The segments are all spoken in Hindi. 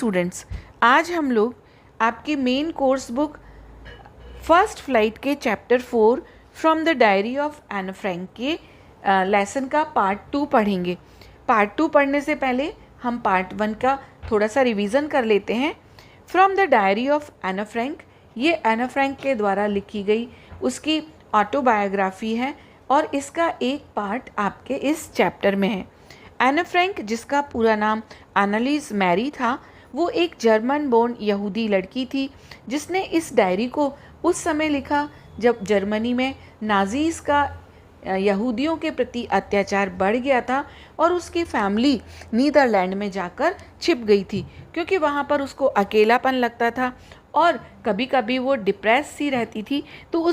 स्टूडेंट्स, आज हम लोग आपकी main course book First Flight के chapter 4 from the diary of Anne Frank के लेसन का पार्ट 2 पढ़ेंगे। पार्ट 2 पढ़ने से पहले हम पार्ट 1 का थोड़ा सा रिवीजन कर लेते हैं। From the diary of Anne Frank, ये एन फ्रैंक के द्वारा लिखी गई उसकी ऑटोबायोग्राफी है और इसका एक पार्ट आपके इस चैप्टर में है। एन फ्रैंक, जिसका पूरा नाम एनालिस मैरी था, वो एक जर्मन बोर्न यहूदी लड़की थी जिसने इस डायरी को उस समय लिखा जब जर्मनी में नाजीज़ का यहूदियों के प्रति अत्याचार बढ़ गया था और उसकी फैमिली नीदरलैंड में जाकर छिप गई थी क्योंकि वहाँ पर उसको अकेलापन लगता था और कभी कभी वो डिप्रेस सी रहती थी। तो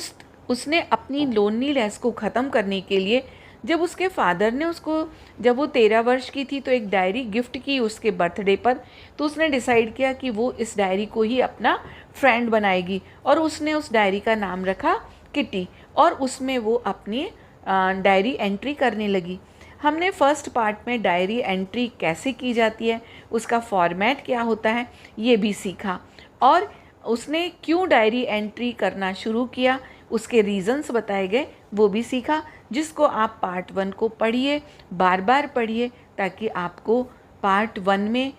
उसने अपनी लोनलीनेस को ख़त्म करने के लिए, जब उसके फादर ने उसको, जब वो 13 वर्ष की थी, तो एक डायरी गिफ्ट की उसके बर्थडे पर, तो उसने डिसाइड किया कि वो इस डायरी को ही अपना फ्रेंड बनाएगी और उसने उस डायरी का नाम रखा किटी और उसमें वो अपनी डायरी एंट्री करने लगी। हमने फर्स्ट पार्ट में डायरी एंट्री कैसे की जाती है, उसका फॉर्मेट क्या होता है, ये भी सीखा और उसने क्यों डायरी एंट्री करना शुरू किया, उसके रीज़न्स बताए गए, वो भी सीखा, जिसको आप पार्ट 1 को पढ़िए, बार बार पढ़िए ताकि आपको पार्ट 1 में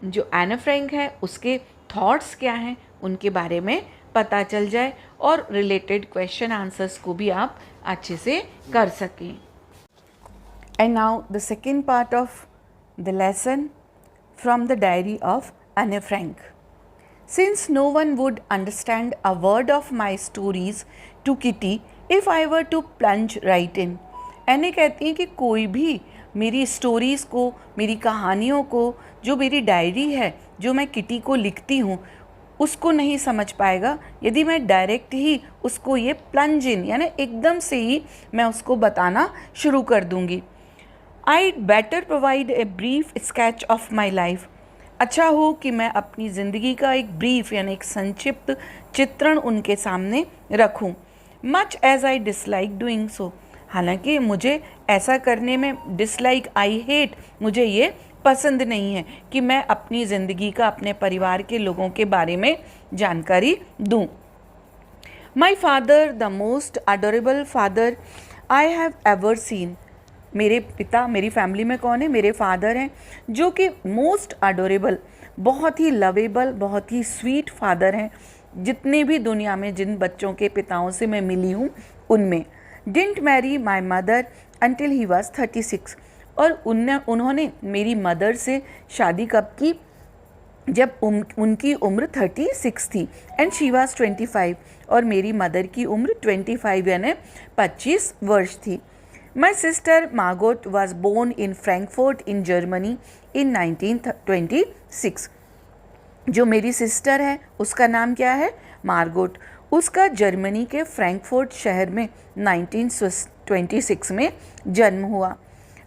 जो एन फ्रैंक है उसके थॉट्स क्या हैं उनके बारे में पता चल जाए और रिलेटेड क्वेश्चन आंसर्स को भी आप अच्छे से कर सकें। And now the second part of the lesson from the diary of Anne Frank. Since no one would understand a word of my stories to Kitty if I were to plunge right in. एने कहती हैं कि कोई भी मेरी स्टोरीज़ को, मेरी कहानियों को, जो मेरी डायरी है, जो मैं किटी को लिखती हूँ, उसको नहीं समझ पाएगा यदि मैं डायरेक्ट ही उसको ये प्लंज इन, यानी एकदम से ही मैं उसको बताना शुरू कर दूँगी। I'd better provide a brief sketch of my life. अच्छा हो कि मैं अपनी ज़िंदगी का एक ब्रीफ यानी एक संक्षिप्त चित्रण उनके सामने रखूं। Much as I dislike doing so, हालांकि मुझे ऐसा करने में डिसलाइक, आई हेट, मुझे ये पसंद नहीं है कि मैं अपनी ज़िंदगी का, अपने परिवार के लोगों के बारे में जानकारी दूं। My father the most adorable father I have ever seen. मेरे पिता, मेरी फैमिली में कौन है, मेरे फादर हैं, जो कि मोस्ट अडोरेबल, बहुत ही लवेबल, बहुत ही स्वीट फादर हैं जितने भी दुनिया में जिन बच्चों के पिताओं से मैं मिली हूँ उनमें। Didn't marry my mother until he was 36, और उन्होंने मेरी मदर से शादी कब की, जब उनकी उम्र 36 थी, एंड शी वॉज 25, और मेरी मदर की उम्र 25 यानी 25 वर्ष थी। My sister Margot was born in Frankfurt in Germany in 1926. जो मेरी सिस्टर है उसका नाम क्या है, मार्गोट, उसका जर्मनी के फ्रैंकफर्ट शहर में 1926 में जन्म हुआ।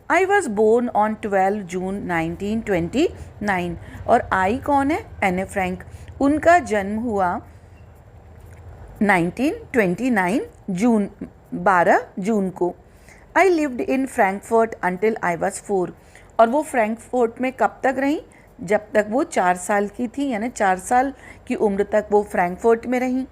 I was born on 12 जून 1929, और आई कौन है, एने फ्रैंक, उनका जन्म हुआ 1929 जून, 12 जून को। I lived in Frankfurt until I was 4, और वो फ्रैंकफर्ट में कब तक रही, जब तक वो 4 साल की थी, यानी 4 साल की उम्र तक वो फ्रैंकफर्ट में रही।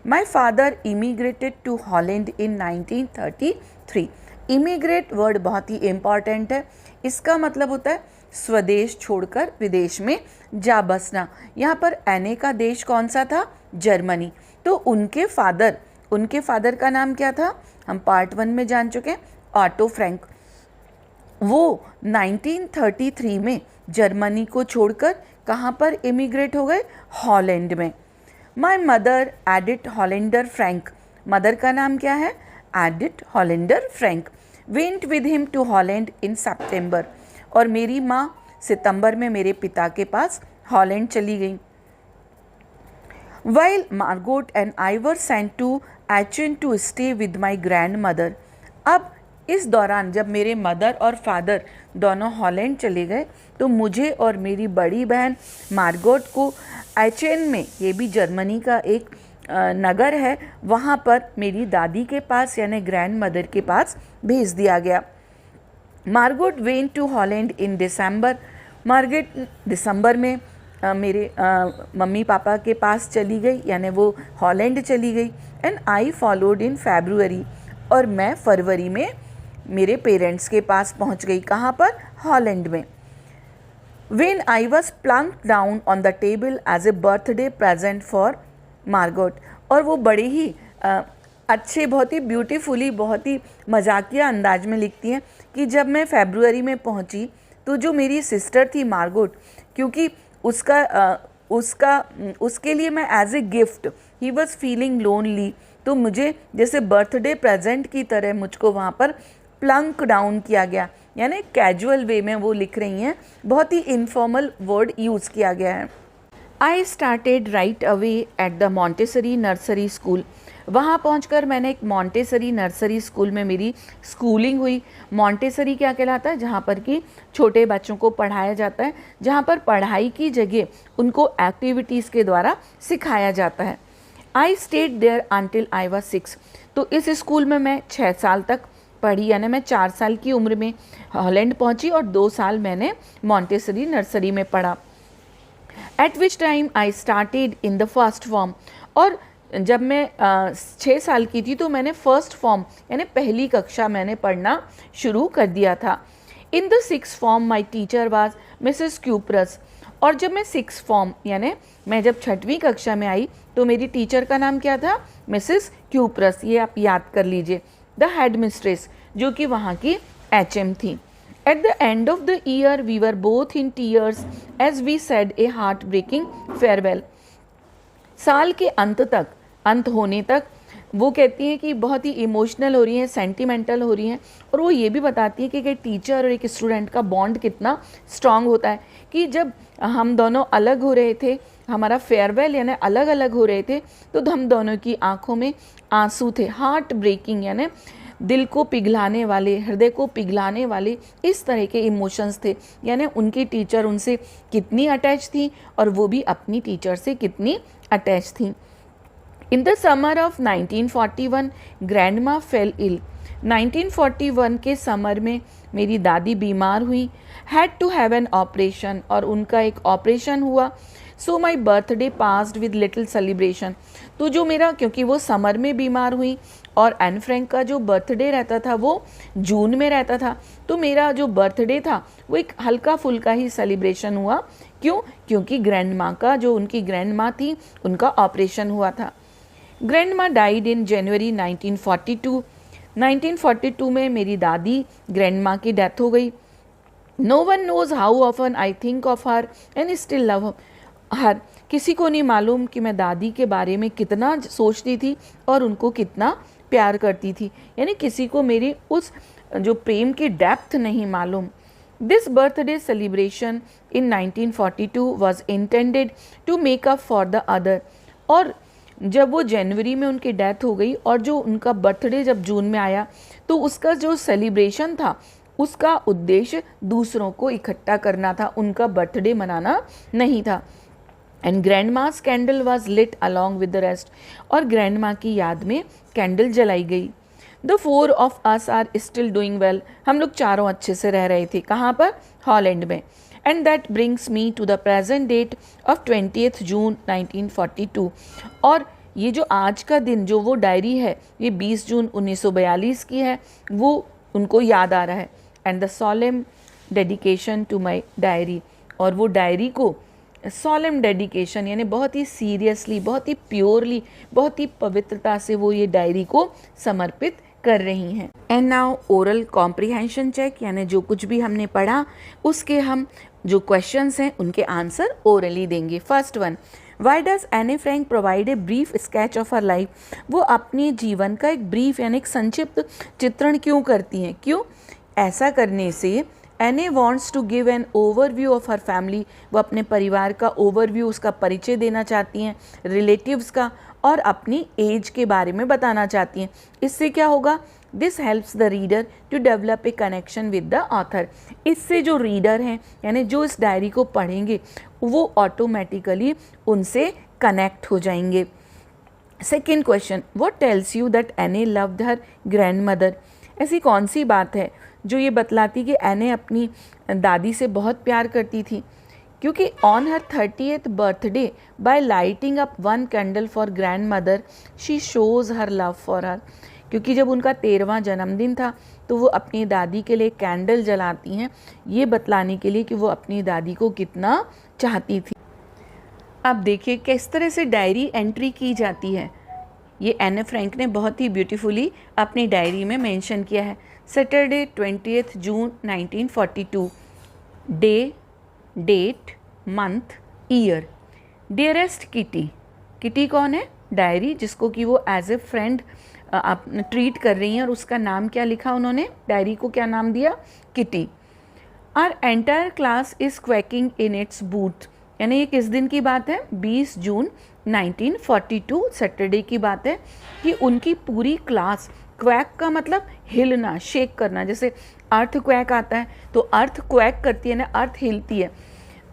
My father immigrated to Holland in 1933. Immigrate word बहुत ही इम्पॉर्टेंट है, इसका मतलब होता है स्वदेश छोड़कर विदेश में जा बसना। यहाँ पर एने का देश कौन सा था, जर्मनी। तो उनके फादर का नाम क्या था, हम पार्ट 1 में जान चुके हैं, ऑटो फ्रैंक। वो 1933 में जर्मनी को छोड़कर कहाँ पर इमिग्रेट हो गए, हॉलैंड में। My mother Edith Hollander Frank, mother का नाम क्या है, Edith Hollander Frank, went with him to Holland in September, और मेरी माँ सितंबर में मेरे पिता के पास हॉलैंड चली गई। While Margot and I were sent to Aachen to stay with my grandmother. अब इस दौरान जब मेरे मदर और फादर दोनों हॉलैंड चले गए तो मुझे और मेरी बड़ी बहन मार्गोट को एचेन में, ये भी जर्मनी का एक नगर है, वहाँ पर मेरी दादी के पास यानी ग्रैंड मदर के पास भेज दिया गया। Margot went to Holland in December, Margot दिसंबर में मेरे मम्मी पापा के पास चली गई, यानी वो हॉलैंड चली गई। And I followed in February, और मैं फरवरी में मेरे पेरेंट्स के पास पहुंच गई। कहाँ पर? हॉलैंड में। When I was plunked down on the table as a birthday present for Margot, और वो बड़े ही अच्छे, बहुत ही ब्यूटीफुली, बहुत ही मजाकिया अंदाज में लिखती हैं कि जब मैं फरवरी में पहुंची तो जो मेरी सिस्टर थी मार्गोट, क्योंकि उसके लिए मैं as a gift, he was feeling lonely, तो मुझे जैसे बर्थडे प्रेजेंट की तरह मुझको वहाँ पर प्लंक डाउन किया गया, यानी कैजुअल वे में वो लिख रही हैं, बहुत ही इनफॉर्मल वर्ड यूज़ किया गया है। I started right away at the Montessori nursery school, वहाँ पहुँचकर मैंने एक मॉन्टेसरी नर्सरी स्कूल में मेरी स्कूलिंग हुई। मॉन्टेसरी क्या कहलाता है? जहाँ पर कि छोटे बच्चों को पढ़ाया जाता है, जहाँ पर पढ़ाई की जगह उनको एक्टिविटीज़ के द्वारा सिखाया जाता है। I stayed there until I was 6, तो इस स्कूल में मैं 6 साल तक पढ़ी, यानी मैं 4 साल की उम्र में हॉलैंड पहुंची और 2 साल मैंने मॉन्टेसरी नर्सरी में पढ़ा। Eight which time I started in the first form, और जब मैं 6 साल की थी तो मैंने फर्स्ट फॉर्म यानी पहली कक्षा मैंने पढ़ना शुरू कर दिया था। In the 6th form my teacher was Mrs cuprous, और जब मैं 6th फॉर्म यानी मैं जब 6वीं कक्षा में आई तो मेरी टीचर का नाम क्या था? मिसेस क्यूप्रस, ये आप याद कर लीजिए। द हेड मिस्ट्रेस, जो कि वहाँ की HM थी। At the end of the year we were both in tears as we said a heartbreaking farewell, साल के अंत होने तक वो कहती हैं कि बहुत ही इमोशनल हो रही हैं, सेंटिमेंटल हो रही हैं, और वो ये भी बताती है कि एक टीचर और एक स्टूडेंट का बॉन्ड कितना स्ट्रांग होता है, कि जब हम दोनों अलग हो रहे थे, हमारा फेयरवेल यानी अलग अलग हो रहे थे, तो हम दोनों की आंखों में आंसू थे। हार्ट ब्रेकिंग यानी दिल को पिघलाने वाले, हृदय को पिघलाने वाले इस तरह के इमोशंस थे, यानी उनकी टीचर उनसे कितनी अटैच थी और वो भी अपनी टीचर से कितनी अटैच थी। In the summer of 1941 grandma fell ill, 1941 के समर में मेरी दादी बीमार हुई। Had to have an operation, और उनका एक ऑपरेशन हुआ। So my birthday passed with little celebration, तो जो मेरा, क्योंकि वो समर में बीमार हुई और एन फ्रैंक का जो बर्थडे रहता था वो जून में रहता था, तो मेरा जो बर्थडे था वो एक हल्का फुल्का ही सेलिब्रेशन हुआ। क्यों? क्योंकि ग्रैंड माँ का, जो उनकी ग्रैंड माँ थी, उनका ऑपरेशन हुआ था। ग्रैंड माँ डाइड इन जनवरी 1942, 1942 में मेरी दादी ग्रैंड माँ की डेथ हो गई। No one knows how often I think of her and still love her, किसी को नहीं मालूम कि मैं दादी के बारे में कितना सोचती थी और उनको कितना प्यार करती थी, यानी किसी को मेरी उस जो प्रेम की डेप्थ नहीं मालूम। This birthday celebration in 1942 was intended to make up for the other, और जब वो जनवरी में उनकी डेथ हो गई और जो उनका बर्थडे जब जून में आया, तो उसका जो सेलिब्रेशन था उसका उद्देश्य दूसरों को इकट्ठा करना था, उनका बर्थडे मनाना नहीं था। And grandma's candle was lit along with the rest, और ग्रैंड माँ की याद में कैंडल जलाई गई। The 4 of us are still doing well, हम लोग चारों अच्छे से रह रहे थे। कहाँ पर? हॉलैंड में। And that brings me to the present date of 20 June 1942, और ये जो आज का दिन, जो वो डायरी है, ये 20 जून 1942 की है, वो उनको याद आ रहा है। And the solemn dedication to my diary, और वो डायरी को सॉलेम डेडिकेशन यानी बहुत ही सीरियसली, बहुत ही प्योरली, बहुत ही पवित्रता से वो ये डायरी को समर्पित कर रही हैं। And now oral comprehension check, यानी जो कुछ भी हमने पढ़ा उसके हम जो क्वेश्चंस हैं उनके आंसर ओरली देंगे। फर्स्ट वन, वाई डज एने Frank provide a brief sketch of her life, वो अपने जीवन का एक ब्रीफ यानी एक संक्षिप्त चित्रण क्यों करती हैं? क्यों? ऐसा करने से Anne wants to give an overview of her family, वो अपने परिवार का ओवरव्यू, उसका परिचय देना चाहती हैं, रिलेटिव्स का, और अपनी एज के बारे में बताना चाहती हैं। इससे क्या होगा? This helps the reader to develop a connection with the author, इससे जो रीडर हैं यानी जो इस डायरी को पढ़ेंगे वो ऑटोमेटिकली उनसे कनेक्ट हो जाएंगे। Second question, what tells you that एने लव्ड हर ग्रैंड मदर, ऐसी कौन सी बात है जो ये बतलाती कि एने अपनी दादी से बहुत प्यार करती थी? क्योंकि on her 30th birthday by lighting up one candle for grandmother she shows her love for her, क्योंकि जब उनका 13वां जन्मदिन था तो वो अपनी दादी के लिए कैंडल जलाती हैं, ये बतलाने के लिए कि वो अपनी दादी को कितना चाहती थी। अब देखिए किस तरह से डायरी एंट्री की जाती है। ये एने फ्रैंक ने बहुत ही ब्यूटीफुली अपनी डायरी में मेंशन किया है। Saturday 20 June 1942, day, date, month, year. Dearest Kitty, Kitty कौन है? डायरी, जिसको कि वो एज ए फ्रेंड आप ट्रीट कर रही हैं, और उसका नाम क्या लिखा उन्होंने? डायरी को क्या नाम दिया? Kitty. Our entire class is quacking in its boots, यानी ये किस दिन की बात है? 20 जून 1942 सैटरडे की बात है कि उनकी पूरी क्लास, क्वैक का मतलब हिलना, शेक करना, जैसे अर्थ क्वैक आता है तो अर्थ क्वैक करती है ना, अर्थ हिलती है,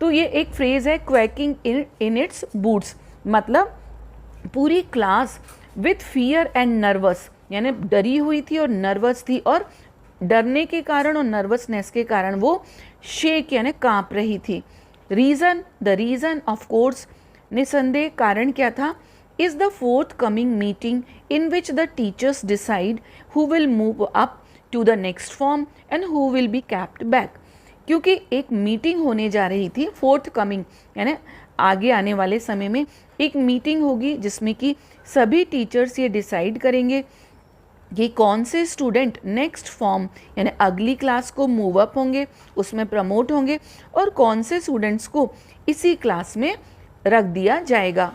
तो ये एक फ्रेज है क्वैकिंग इन इट्स बूट्स, मतलब पूरी class with fear and nervous, यानी डरी हुई थी और नर्वस थी, और डरने के कारण और नर्वसनेस के कारण वो शेक यानी कांप रही थी। Reason, the reason of course, निसंदेह कारण क्या था? Is the forthcoming meeting in which the teachers decide who will move up to the next form and who will be kept back, क्योंकि एक मीटिंग होने जा रही थी, फोर्थ कमिंग यानी आगे आने वाले समय में एक मीटिंग होगी जिसमें कि सभी टीचर्स ये डिसाइड करेंगे कि कौन से स्टूडेंट नेक्स्ट फॉर्म यानी अगली क्लास को मूव अप होंगे, उसमें प्रमोट होंगे, और कौन से स्टूडेंट्स को इसी क्लास में रख दिया जाएगा।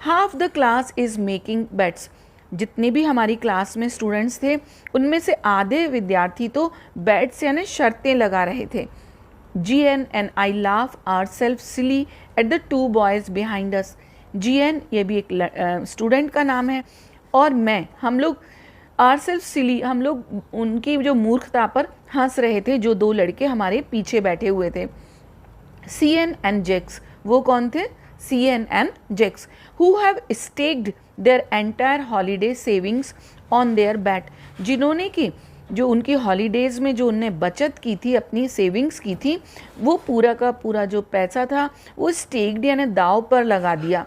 Half the class is making bets, जितने भी हमारी क्लास में स्टूडेंट्स थे उनमें से आधे विद्यार्थी तो बेट्स यानी शर्तें लगा रहे थे। GN and I laugh ourselves silly at the two boys behind us. GN ये भी एक स्टूडेंट का नाम है, और हम लोग ourselves silly, हम लोग उनकी जो मूर्खता पर हंस रहे थे जो दो लड़के हमारे पीछे बैठे हुए थे। CN and Jex, वो कौन थे? CN and Jex, who have staked their entire holiday savings on their bet, जिन्होंने की जो उनकी हॉलीडेज़ में जो उनने बचत की थी, अपनी सेविंग्स की थी, वो पूरा का पूरा जो पैसा था वो स्टेक्ड यानी दाव पर लगा दिया।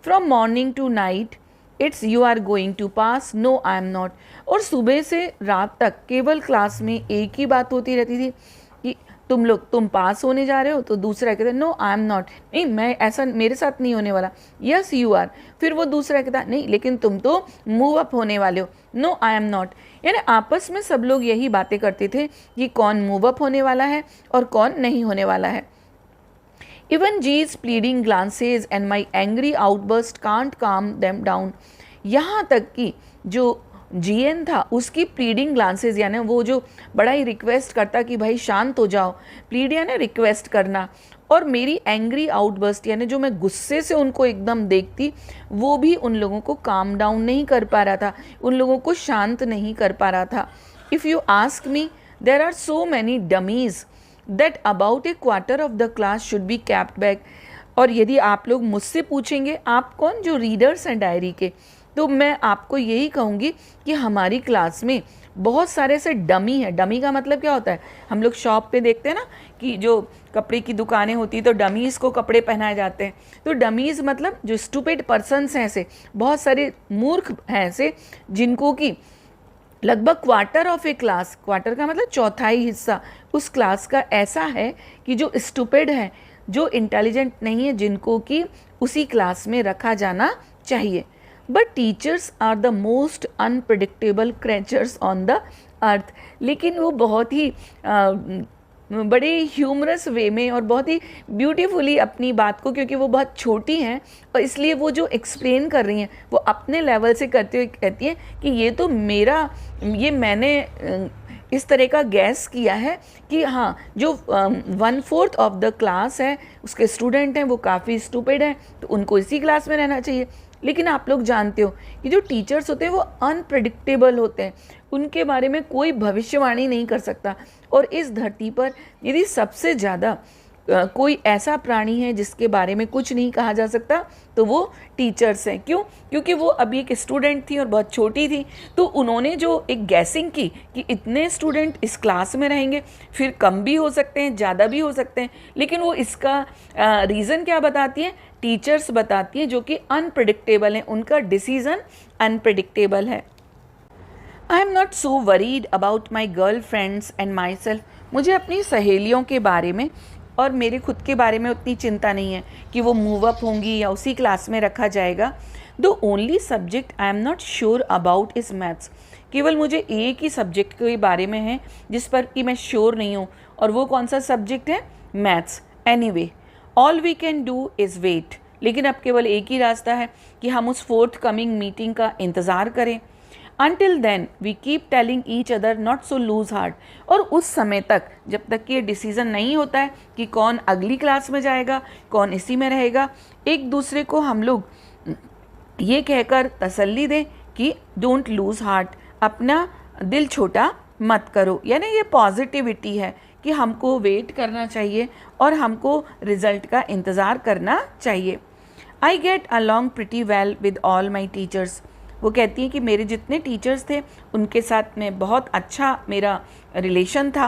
From morning to night it's you are going to pass, no I am not, और सुबह से रात तक केवल क्लास में एक ही बात होती रहती थी कि तुम पास होने जा रहे हो, तो दूसरा कहता नो आई एम नॉट, नहीं मैं ऐसा मेरे साथ नहीं होने वाला, यस यू आर, फिर वो दूसरा कहता नहीं लेकिन तुम तो मूव अप होने वाले हो, नो आई एम नॉट, यानी आपस में सब लोग यही बातें करते थे कि कौन मूव अप होने वाला है और कौन नहीं होने वाला है। Even these pleading glances and my angry outbursts can't calm them down, यहाँ तक कि जो GN था उसकी प्लीडिंग ग्लांसेज यानी वो जो बड़ा ही रिक्वेस्ट करता कि भाई शांत हो जाओ, प्लीड यानी रिक्वेस्ट करना, और मेरी एंग्री आउटबर्स्ट यानी जो मैं गुस्से से उनको एकदम देखती, वो भी उन लोगों को काम डाउन नहीं कर पा रहा था, उन लोगों को शांत नहीं कर पा रहा था। If you ask me there are so many dummies that about a quarter of the class should be kept back, और यदि आप लोग मुझसे पूछेंगे, आप कौन जो रीडर्स हैं डायरी के, तो मैं आपको यही कहूँगी कि हमारी क्लास में बहुत सारे ऐसे डमी है। डमी का मतलब क्या होता है? हम लोग शॉप पे देखते हैं ना कि जो कपड़े की दुकानें होती है तो डमीज़ को कपड़े पहनाए जाते हैं, तो डमीज़ मतलब जो स्टूपिड पर्सन्स हैं, ऐसे बहुत सारे मूर्ख हैं ऐसे जिनको कि लगभग quarter of A class, quarter का मतलब चौथाई हिस्सा उस क्लास का ऐसा है कि जो स्टूपिड है, जो इंटेलिजेंट नहीं है, जिनको कि उसी क्लास में रखा जाना चाहिए। But teachers are the most unpredictable creatures on the earth, लेकिन वो बहुत ही बड़े ह्यूमरस वे में और बहुत ही ब्यूटीफुली अपनी बात को, क्योंकि वो बहुत छोटी हैं और इसलिए वो जो एक्सप्लेन कर रही हैं वो अपने लेवल से करते हुए कहती हैं कि ये मैंने इस तरह का गैस किया है कि हाँ जो 1/4 ऑफ द क्लास है उसके स्टूडेंट हैं वो काफ़ी स्टूपिड हैं, तो उनको इसी क्लास में रहना चाहिए। लेकिन आप लोग जानते हो कि जो टीचर्स होते हैं वो अनप्रेडिक्टेबल होते हैं, उनके बारे में कोई भविष्यवाणी नहीं कर सकता, और इस धरती पर यदि सबसे ज़्यादा कोई ऐसा प्राणी है जिसके बारे में कुछ नहीं कहा जा सकता तो वो टीचर्स हैं। क्यों? क्योंकि वो अभी एक स्टूडेंट थी और बहुत छोटी थी, तो उन्होंने जो एक गैसिंग की कि इतने स्टूडेंट इस क्लास में रहेंगे, फिर कम भी हो सकते हैं, ज़्यादा भी हो सकते हैं, लेकिन वो इसका रीज़न क्या बताती हैं? टीचर्स बताती हैं, जो कि अनप्रिडिक्टेबल हैं, उनका डिसीज़न अनप्रिडिक्टेबल है। आई am not so worried about my girl friends and my self. मुझे अपनी सहेलियों के बारे में और मेरे खुद के बारे में उतनी चिंता नहीं है कि वो मूव अप होंगी या उसी क्लास में रखा जाएगा। The only subject I am not sure about is maths. केवल मुझे एक ही सब्जेक्ट के बारे में है जिस पर कि मैं श्योर नहीं हूँ, और वो कौन सा सब्जेक्ट है? Maths. Anyway all we can do is wait. लेकिन अब केवल एक ही रास्ता है कि हम उस फोर्थ कमिंग मीटिंग का इंतज़ार करें। Until then, we keep telling each other not so lose heart। और उस समय तक, जब तक कि ये डिसीज़न नहीं होता है कि कौन अगली क्लास में जाएगा, कौन इसी में रहेगा, एक दूसरे को हम लोग ये कहकर तसल्ली दें कि डोंट लूज हार्ट, अपना दिल छोटा मत करो। यानी ये पॉजिटिविटी है कि हमको वेट करना चाहिए और हमको रिजल्ट का इंतज़ार करना चाहिए। I get along pretty well with all my teachers. वो कहती हैं कि मेरे जितने टीचर्स थे उनके साथ में बहुत अच्छा मेरा रिलेशन था।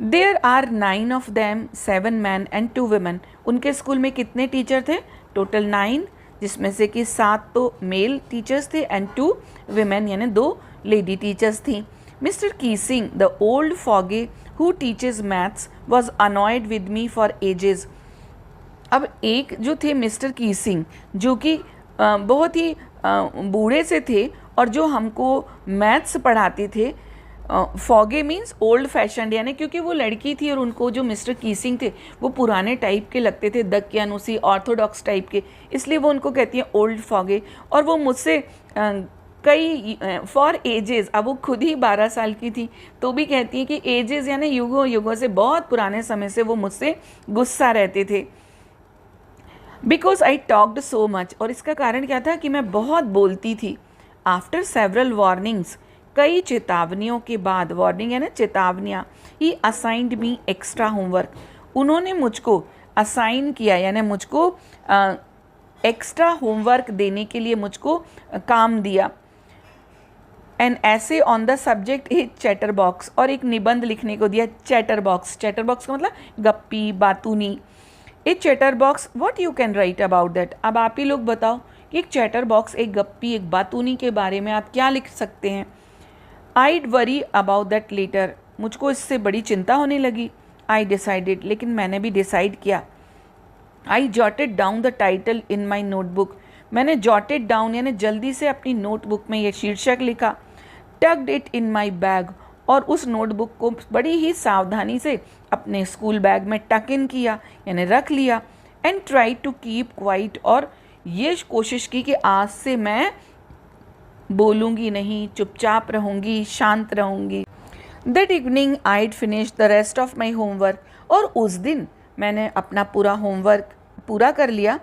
There are 9 of them, 7 man and 2 women। उनके स्कूल में कितने टीचर थे? टोटल 9, जिसमें से कि 7 तो मेल टीचर्स थे एंड 2 women, यानी 2 लेडी टीचर्स थी। Mr Keesing, the old fogey who teaches maths, was annoyed with me for ages. अब एक जो थे मिस्टर कीसिंग, जो कि बहुत ही बूढ़े से थे और जो हमको मैथ्स पढ़ाते थे। फॉगे मीन्स ओल्ड फैशनड, यानी क्योंकि वो लड़की थी और उनको जो मिस्टर कीसिंग थे वो पुराने टाइप के लगते थे, दकियानुसी ऑर्थोडॉक्स टाइप के, इसलिए वो उनको कहती हैं ओल्ड फॉगे। और वो मुझसे कई फॉर एजेस, अब वो खुद ही 12 साल की थी तो भी कहती हैं कि एजेस यानी युगों युगों से, बहुत पुराने समय से वो मुझसे गुस्सा रहते थे। Because I talked so much, और इसका कारण क्या था कि मैं बहुत बोलती थी। आफ्टर सेवरल वार्निंग्स, कई चेतावनियों के बाद, वार्निंग है ना चेतावनियाँ, ही असाइंड मी एक्स्ट्रा होमवर्क। उन्होंने मुझको असाइन किया, यानी मुझको एक्स्ट्रा होमवर्क देने के लिए मुझको काम दिया। एन ऐसे on the subject A chatterbox, और एक निबंध लिखने को दिया चैटर बॉक्स। चैटर बॉक्स का मतलब गप्पी बातूनी। A chatterbox, what you can write about that. अब आप ही लोग बताओ कि एक चैटर बॉक्स, एक गप्पी, एक बातूनी के बारे में आप क्या लिख सकते हैं। I'd worry about that letter, मुझको इससे बड़ी चिंता होने लगी। आई डिसाइडेड, लेकिन मैंने भी डिसाइड किया। आई jotted down the title in my notebook, मैंने जॉटेड डाउन यानी जल्दी से अपनी नोटबुक में ये शीर्षक लिखा। Tugged it in my bag, और उस नोटबुक को बड़ी ही सावधानी से अपने स्कूल बैग में टक इन किया, यानी रख लिया। And try to keep quiet, और ये कोशिश की कि आज से मैं बोलूँगी नहीं, चुपचाप रहूँगी, शांत रहूँगी। That evening I'd finish the rest of my homework, और उस दिन मैंने अपना पूरा होमवर्क पूरा कर लिया।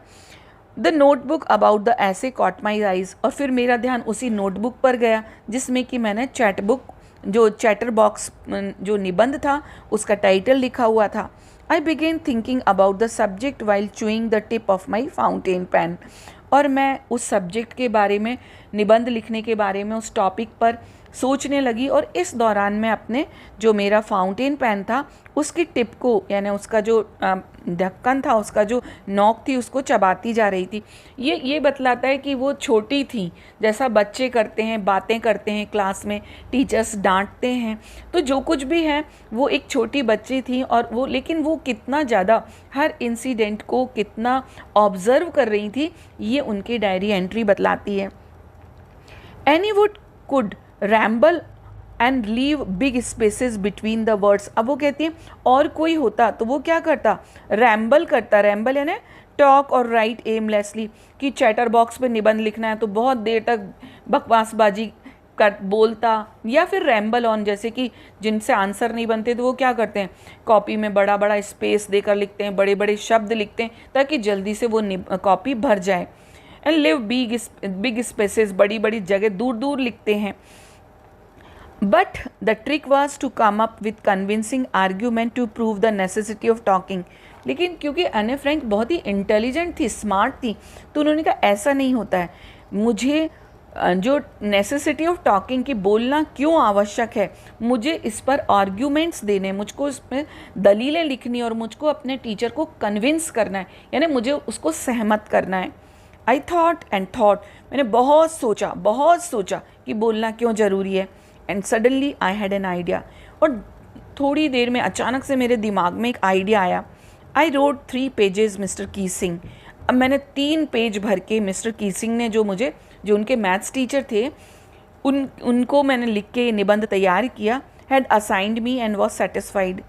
द नोटबुक अबाउट द ऐसे कॉट माई आइज, और फिर मेरा ध्यान उसी नोटबुक पर गया जिसमें कि मैंने चैटर बॉक्स जो निबंध था उसका टाइटल लिखा हुआ था। I began thinking about the subject while chewing the tip of my fountain pen, और मैं उस सब्जेक्ट के बारे में, निबंध लिखने के बारे में, उस टॉपिक पर सोचने लगी। और इस दौरान मैं अपने जो मेरा फाउंटेन पेन था उसकी टिप को, यानी उसका जो ढक्कन था, उसका जो नोक थी, उसको चबाती जा रही थी। ये बतलाता है कि वो छोटी थी, जैसा बच्चे करते हैं, बातें करते हैं क्लास में, टीचर्स डांटते हैं, तो जो कुछ भी है वो एक छोटी बच्ची थी। और वो, लेकिन वो कितना ज़्यादा हर इंसिडेंट को कितना ऑब्जर्व कर रही थी, ये उनकी डायरी एंट्री बतलाती है। Any would could ramble and leave big spaces between the words. अब वो कहती हैं और कोई होता तो वो क्या करता, रैम्बल करता। रैम्बल यानी टॉक और राइट एमलेसली, कि चैटर बॉक्स पे निबंध लिखना है तो बहुत देर तक बकवासबाजी कर बोलता, या फिर रैम्बल ऑन, जैसे कि जिनसे आंसर नहीं बनते तो वो क्या करते हैं, कॉपी में बड़ा बड़ा स्पेस देकर लिखते हैं, बड़े बड़े शब्द लिखते हैं ताकि जल्दी से वो कॉपी भर जाए। एंड लिव बिग स्पेसेस, बड़ी बड़ी जगह दूर दूर लिखते हैं। But the trick was to come up with convincing argument to prove the necessity of talking. लेकिन क्योंकि एने फ्रैंक बहुत ही इंटेलिजेंट थी, स्मार्ट थी, तो उन्होंने कहा ऐसा नहीं होता है, मुझे जो नेसेसिटी ऑफ टॉकिंग की बोलना क्यों आवश्यक है, मुझे इस पर आर्ग्यूमेंट्स देने, मुझको इसमें दलीलें लिखनी और मुझको अपने टीचर को कन्विंस करना है, यानी मुझे उसको सहमत करना है. आई थॉट एंड थॉट, मैंने बहुत सोचा कि बोलना क्यों ज़रूरी है. And suddenly I had an idea, और थोड़ी देर में अचानक से मेरे दिमाग में एक आइडिया आया. आई रोड 3 पेजेस मिस्टर कीसिंग. अब मैंने 3 पेज भर के मिस्टर कीसिंग ने जो उनके मैथ्स टीचर थे, उनको मैंने लिख के निबंध तैयार किया. Had assigned me and was satisfied.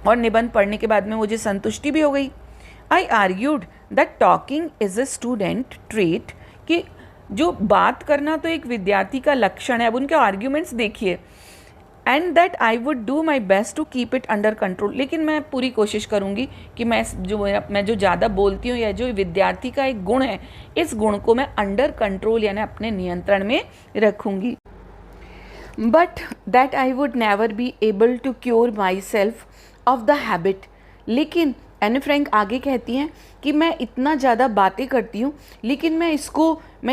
और निबंध पढ़ने के बाद में मुझे संतुष्टि भी हो गई. I argued that talking is a student trait, कि जो बात करना तो एक विद्यार्थी का लक्षण है. अब उनके आर्ग्यूमेंट्स देखिए. And that I would do my best to keep it under control, लेकिन मैं पूरी कोशिश करूँगी कि मैं जो ज़्यादा बोलती हूँ या जो विद्यार्थी का एक गुण है, इस गुण को मैं अंडर कंट्रोल यानी अपने नियंत्रण में रखूँगी. But that I would never be able to cure myself of the habit. लेकिन एने फ्रैंक आगे कहती हैं कि मैं इतना ज़्यादा बातें करती हूँ, लेकिन मैं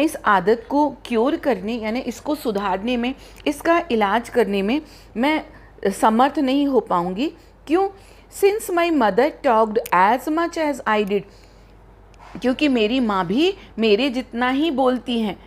इस आदत को क्योर करने यानी इसको सुधारने में, इसका इलाज करने में मैं समर्थ नहीं हो पाऊँगी. क्यों? Since my mother talked as much as I did, क्योंकि मेरी माँ भी मेरे जितना ही बोलती हैं.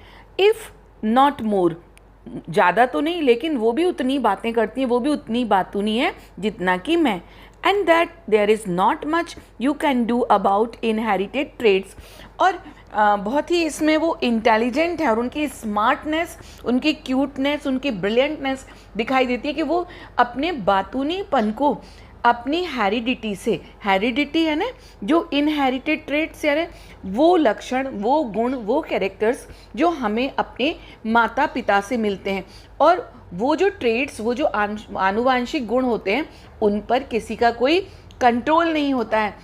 इफ़ नॉट मोर, ज़्यादा तो नहीं, लेकिन वो भी उतनी बातें करती हैं, वो भी उतनी बातूनी है जितना कि मैं. And that there is not much you can do about inherited traits. और बहुत ही इसमें वो इंटेलिजेंट है और उनकी स्मार्टनेस, उनकी क्यूटनेस, उनकी ब्रिलियंटनेस दिखाई देती है कि वो अपने बातूनीपन को अपनी हेरिडिटी से, हेरिडिटी है ना, जो इनहेरिटेड ट्रेड्स यानी वो लक्षण, वो गुण, वो कैरेक्टर्स जो हमें अपने माता पिता से मिलते हैं, और वो जो ट्रेड्स, वो जो आनुवांशिक गुण होते हैं, उन पर किसी का कोई कंट्रोल नहीं होता है.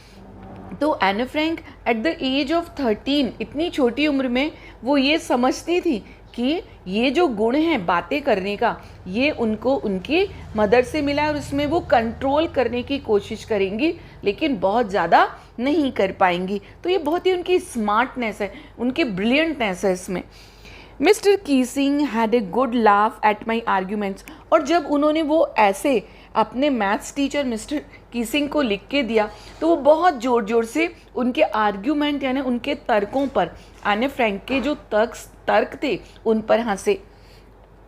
तो Anne Frank at the age of 13, इतनी छोटी उम्र में वो ये समझती थी कि ये जो गुण है बातें करने का, ये उनको उनकी मदर से मिला है और इसमें वो कंट्रोल करने की कोशिश करेंगी, लेकिन बहुत ज़्यादा नहीं कर पाएंगी. तो ये बहुत ही उनकी स्मार्टनेस है, उनकी ब्रिलियंटनेस है इसमें. Mr Keesing had a good laugh at my arguments. और जब उन्होंने वो ऐसे अपने मैथ्स टीचर मिस्टर कीसिंग को लिख के दिया, तो वो बहुत ज़ोर ज़ोर से उनके आर्ग्यूमेंट यानी उनके तर्कों पर, एने फ्रैंक के जो तर्क थे उन पर हंसे.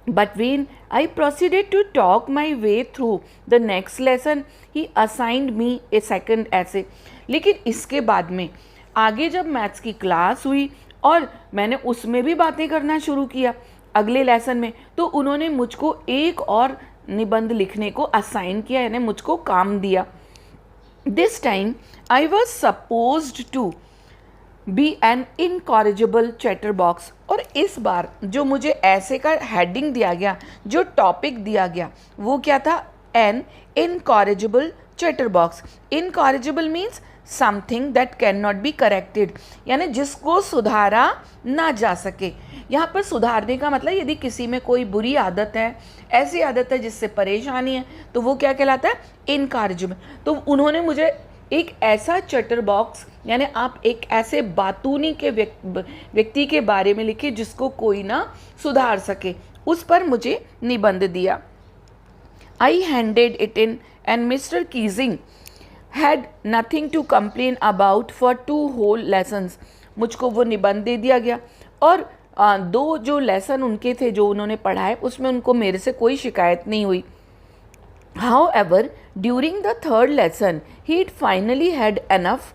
But when I proceeded to talk my way through the next lesson he assigned me a second essay. लेकिन इसके बाद में आगे जब मैथ्स की क्लास हुई और मैंने उसमें भी बातें करना शुरू किया अगले लेसन में, तो उन्होंने मुझको एक और निबंध लिखने को असाइन किया, यानी मुझको काम दिया. This time I was supposed to be an incorrigible chatterbox. और इस बार जो मुझे ऐसे का हेडिंग दिया गया, जो टॉपिक दिया गया, वो क्या था? An incorrigible chatterbox. Incorrigible means something that can not be corrected, यानी जिसको सुधारा ना जा सके. यहाँ पर सुधारने का मतलब यदि किसी में कोई बुरी आदत है, ऐसी आदत है जिससे परेशानी है, तो वो क्या कहलाता है? इनकॉरिजिबल. तो उन्होंने मुझे एक ऐसा चैटर बॉक्स यानी आप एक ऐसे बातूनी के व्यक्ति के बारे में लिखे जिसको कोई ना सुधार सके, उस पर मुझे निबंध दिया. I handed it in and Mr Keesing had nothing to complain about for 2 whole lessons. मुझको वो निबंध दे दिया गया और 2 जो लेसन उनके थे जो उन्होंने पढ़ाए, उसमें उनको मेरे से कोई शिकायत नहीं हुई. However, during the 3rd lesson, he'd finally had enough.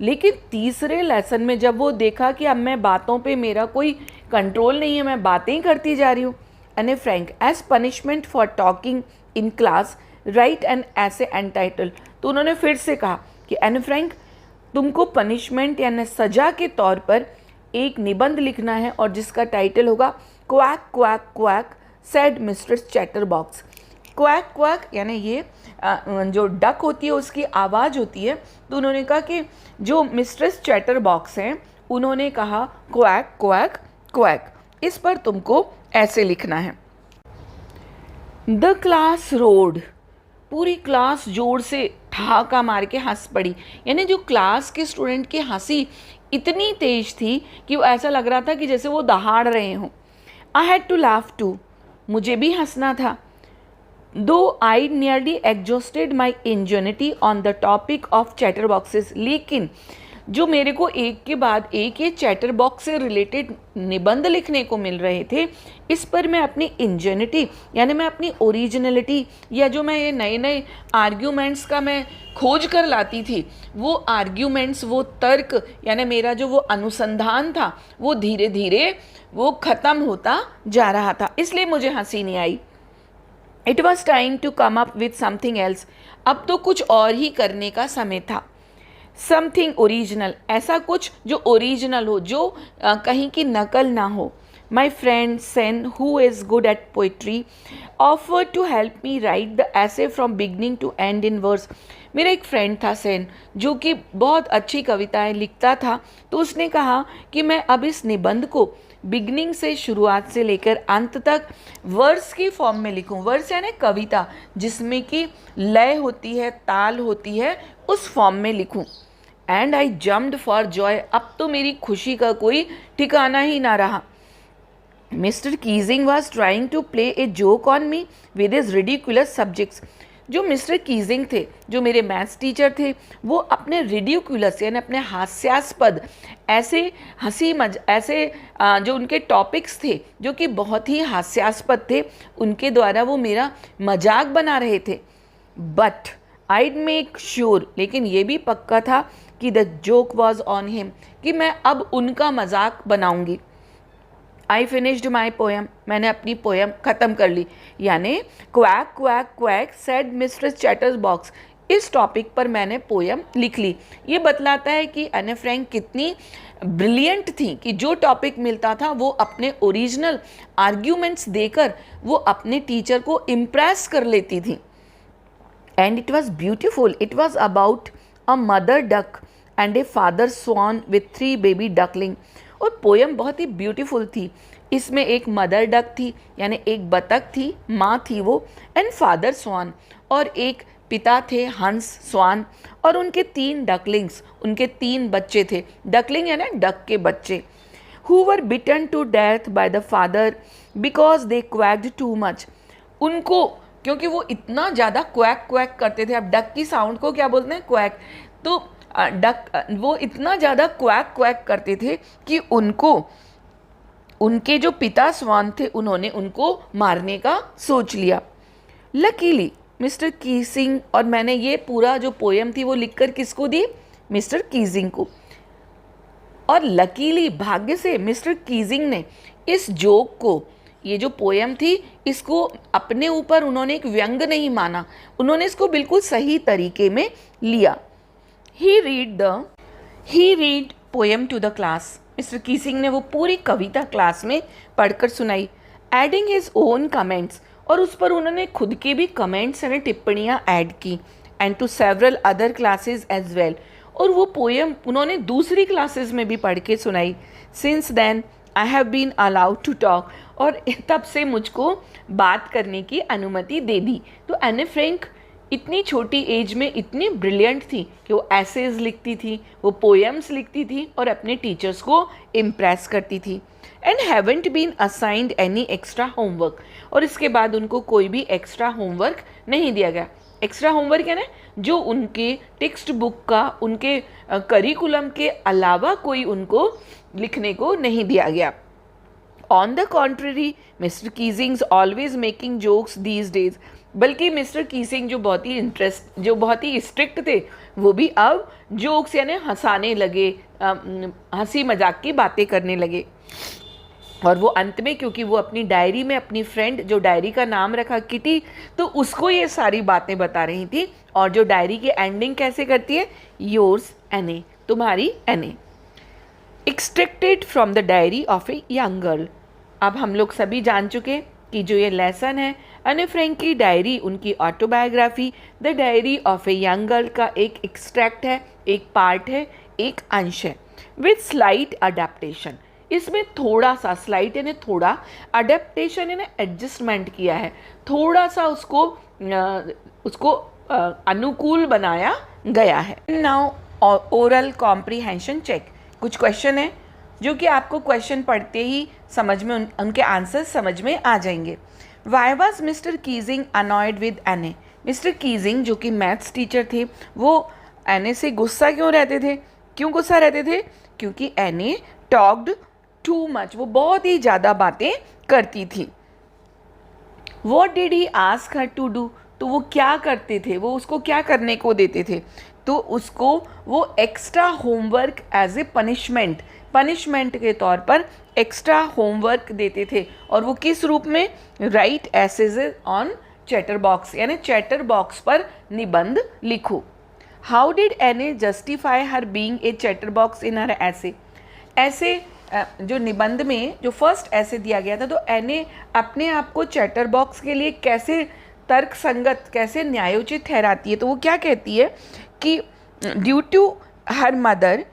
लेकिन तीसरे लेसन में जब वो देखा कि अब मैं बातों पे मेरा कोई कंट्रोल नहीं है, मैं बातें ही करती जा रही हूँ. Anne Frank as punishment for talking in class write an essay entitled. तो उन्होंने फिर से कहा कि एने फ्रैंक, तुमको पनिशमेंट यानी सजा के तौर पर एक निबंध लिखना है और जिसका टाइटल होगा quack quack quack said mistress chatter box. Quack quack यानी ये जो डक होती है उसकी आवाज़ होती है. तो उन्होंने कहा कि जो मिस्ट्रेस चैटर बॉक्स हैं उन्होंने कहा क्वैक क्वैक क्वैक, इस पर तुमको ऐसे लिखना है. द क्लास रोड, पूरी क्लास जोर से ठहाका मार के हंस पड़ी। यानी जो क्लास के स्टूडेंट की हंसी इतनी तेज थी कि वो ऐसा लग रहा था कि जैसे वो दहाड़ रहे हों। I had to laugh too, मुझे भी हंसना था। Though I nearly exhausted my ingenuity on the topic of chatterboxes, लेकिन जो मेरे को एक के बाद एक ये चैटर बॉक्स से रिलेटेड निबंध लिखने को मिल रहे थे, इस पर मैं अपनी इंजेनिटी यानी मैं अपनी ओरिजिनलिटी या जो मैं ये नए नए आर्ग्यूमेंट्स का मैं खोज कर लाती थी, वो आर्ग्यूमेंट्स, वो तर्क यानी मेरा जो वो अनुसंधान था, वो धीरे धीरे वो ख़त्म होता जा रहा था। इसलिए मुझे हंसी नहीं आई। It was time to come up with something else, अब तो कुछ और ही करने का समय था। समथिंग ओरिजिनल, ऐसा कुछ जो ओरिजिनल हो, जो कहीं की नकल ना हो। My friend Sanne, who is good at poetry, offer to help me write the essay from beginning to end in verse. मेरा एक फ्रेंड था सेन, जो कि बहुत अच्छी कविताएं लिखता था, तो उसने कहा कि मैं अब इस निबंध को बिगनिंग से, शुरुआत से लेकर अंत तक वर्स की फॉर्म में लिखूं। वर्स यानी कविता जिसमें कि लय होती है, ताल होती है, उस फॉर्म में लिखूं। And I jumped for Joy, अब तो मेरी खुशी का कोई ठिकाना ही ना रहा। Mr Keesing was trying to play a joke on me with his ridiculous subjects. जो मिस्टर कीजिंग थे, जो मेरे मैथ्स टीचर थे, वो अपने रिडिकुलस यानी अपने हास्यास्पद ऐसे जो उनके टॉपिक्स थे जो कि बहुत ही हास्यास्पद थे, उनके द्वारा वो मेरा मजाक बना रहे थे। बट आईड मेक श्योर, लेकिन ये भी पक्का था कि the joke was on him, कि मैं अब उनका मजाक बनाऊंगी। आई फिनिश्ड माई पोएम, मैंने अपनी पोएम ख़त्म कर ली। यानी quack quack quack said mister chatters box, इस टॉपिक पर मैंने पोएम लिख ली। ये बतलाता है कि एने फ्रैंक कितनी ब्रिलियंट थी कि जो टॉपिक मिलता था वो अपने ओरिजिनल आर्ग्यूमेंट्स देकर वो अपने टीचर को इम्प्रेस कर लेती थी। And it was beautiful, it was about a mother duck and a father swan with 3 baby duckling. और पोएम बहुत ही ब्यूटीफुल थी। इसमें एक मदर डक थी यानी एक बतख थी, माँ थी वो, एंड फादर स्वान, और एक पिता थे हंस स्वान, और उनके 3 डकलिंग्स, उनके 3 बच्चे थे। डकलिंग यानी डक के बच्चे। Who were beaten to death by the father because they quacked too much. उनको क्योंकि वो इतना ज़्यादा क्वैक क्वैक करते थे। अब डक की साउंड को क्या बोलते हैं? क्वैक। तो डक वो इतना ज़्यादा क्वैक क्वैक करते थे कि उनके जो पिता स्वान थे उन्होंने उनको मारने का सोच लिया। लकीली मिस्टर कीजिंग, और मैंने ये पूरा जो पोएम थी वो लिखकर किसको दी? मिस्टर कीजिंग को। और लकीली, भाग्य से, मिस्टर कीजिंग ने इस जोक को, ये जो पोएम थी, इसको अपने ऊपर उन्होंने एक व्यंग नहीं माना, उन्होंने इसको बिल्कुल सही तरीके में लिया। He read poem to the class, Mr Keesing ने वो पूरी कविता क्लास में पढ़कर सुनाई। एडिंग हिज ओन कमेंट्स, और उस पर उन्होंने खुद के भी कमेंट्स यानी टिप्पणियाँ ऐड की। And to several other classes as well, और वो पोएम उन्होंने दूसरी क्लासेस में भी पढ़ के सुनाई। Since then I have been allowed to talk, और तब से मुझको बात करने की अनुमति दे दी। तो एने फ्रैंक इतनी छोटी एज में इतनी ब्रिलियंट थी कि वो एसेज लिखती थी, वो पोएम्स लिखती थी और अपने टीचर्स को इम्प्रेस करती थी। And haven't been assigned any extra homework, और इसके बाद उनको कोई भी एक्स्ट्रा होमवर्क नहीं दिया गया। एक्स्ट्रा होमवर्क यानी जो उनके टेक्स्ट बुक का, उनके करिकुलम के अलावा कोई उनको लिखने को नहीं दिया गया। On the contrary, Mr Keesing's always making jokes these days, बल्कि मिस्टर कीजिंग जो बहुत ही स्ट्रिक्ट थे, वो भी अब जोक्स यानी हंसाने लगे, हंसी मजाक की बातें करने लगे। और वो अंत में, क्योंकि वो अपनी डायरी में अपनी फ्रेंड, जो डायरी का नाम रखा किटी, तो उसको ये सारी बातें बता रही थी। और जो डायरी की एंडिंग कैसे करती है? योर्स एने, तुम्हारी एने। Extracted from the diary of a young girl. अब हम लोग सभी जान चुके कि जो ये लेसन है, एने फ्रैंक की डायरी, उनकी autobiography the diary of a young girl का एक एक्सट्रैक्ट है, एक पार्ट है, एक अंश है, विथ स्लाइट अडेप्टेशन। इसमें थोड़ा सा स्लाइट यानी थोड़ा, अडेप्टेशन यानी एडजस्टमेंट किया है, थोड़ा सा उसको अनुकूल बनाया गया है। Now oral comprehension check. कुछ क्वेश्चन है जो कि आपको क्वेश्चन पढ़ते ही समझ में उनके आंसर्स समझ में आ जाएंगे। Why was mister Keesing annoyed with एने? मिस्टर कीजिंग जो कि मैथ्स टीचर थे, वो एने से गुस्सा क्यों रहते थे? क्यों गुस्सा रहते थे? क्योंकि एने टॉक्ड टू मच, वो बहुत ही ज़्यादा बातें करती थी। What did he ask her to do? तो वो क्या करते थे, वो उसको क्या करने को देते थे? तो उसको वो extra homework as a punishment के तौर पर एक्स्ट्रा होमवर्क देते थे। और वो किस रूप में? Write essays on chatterbox, यानी चैटर बॉक्स पर निबंध लिखो। How did Anne justify her being a chatterbox in her essay? ऐसे जो निबंध में जो फर्स्ट ऐसे दिया गया था, तो एने अपने आप को चैटर बॉक्स के लिए कैसे तर्क संगत, कैसे न्यायोचित ठहराती है? तो वो क्या कहती है कि due to her mother